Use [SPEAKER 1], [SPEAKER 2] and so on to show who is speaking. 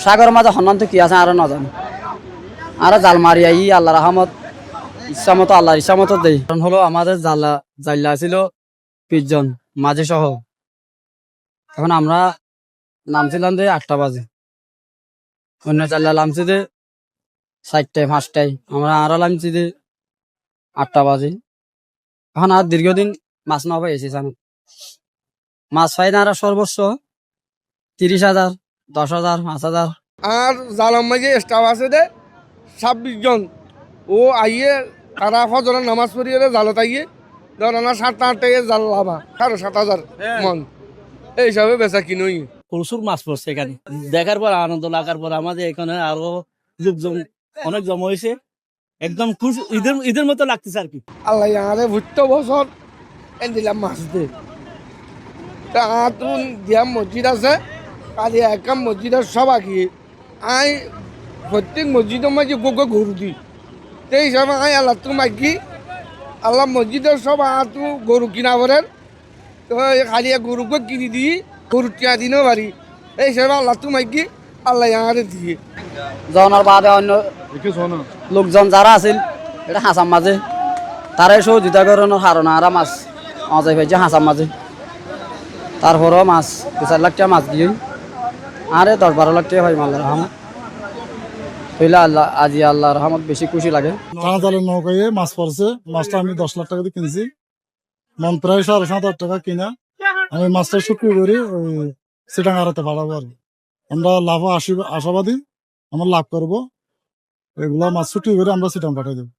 [SPEAKER 1] সাগরের মাঝে হন্যন্ত কি আছে আর নজানো আর জাল মারি আই আল্লাহ রহমত ইচ্ছা মতো আল্লাহর ইচ্ছা মতো দেই। কারণ হলো আমাদের জাল্লা ছিল 20 জন মাঝে সহ। এখন আমরা নামছিলাম যে 8টা বাজে, অন্য জাল্লা নামছি যে 4টায় 5টায়, আমরা আরো নামছি যে 8টা বাজে। এখন আর দীর্ঘদিন মাছ না পাইছি জানো, মাছ পাই না আর সর্বোচ্চ 30,000, 10,000, 5,000।
[SPEAKER 2] আর জালাম মাঝে স্টাফ আছে দে 26 জন। ও আইয়ে তারা ফজরের নামাজ পড়িয়ে জালত আইয়ে ধর না 7-8টায় জাল লাভা 7,500 মন এই হিসাবে বেচা কিনুই।
[SPEAKER 3] প্রচুর মাছ পড়ছে এখানে, দেখার পর আনন্দ লাগার পর আমাদের এখানে আরো লোকজন অনেক জমা হয়েছে, একদম খুব ঈদের মতো লাগতেছে আর কি।
[SPEAKER 2] আল্লাহ আরে ভুট্টো বছর এন দিলাম মাছ দে তা তুন দিয়া মসজিদ আছে কালি একাম মসজিদের সব আঁকি আই প্রত্যেক মসজিদের মাঝে গোগো গরু দি সেই হিসাবে আই আল্লাহ তু মাইকি আল্লাহ মসজিদের সব তু গরু কিনা পরেন তো খালি গরুকে কিনি দিই গরু টিয়া দিনও পারি এই হিসাবে আল্লাহ তু মাইকি আল্লাহ আরে দিয়ে
[SPEAKER 1] জনের বাদে অন্য লোকজন যারা আছিল এটা হাসাম মাঝে তারাই সহযোগিতা করানোর হারনা আর মাছ মজাই পাইছে হাসাম মাঝে। তারপরও মাছ 2-4 লাখ টাকা মাছ দিয়ে আরে 10-12 লাখ টাকা হয় আল্লাহর রহমত হইলে আল্লাহ আজি আল্লাহর রহমত বেশি খুশি লাগে।
[SPEAKER 4] টানা জালের নৌকায় মাছ পড়ছে, মাছটা আমি 10 লাখ টাকা দিয়ে কিনছি, মন প্রায় 7,500 টাকা কিনা। আমি মাছটা শুক্রি করি ওই সিটাঙ্গারাতে পাঠাবো আর আমরা লাভ আশাবাদী, আমরা লাভ করবো, এগুলা মাছ শুক্রি করে আমরা সিটাং পাঠাই দেবো।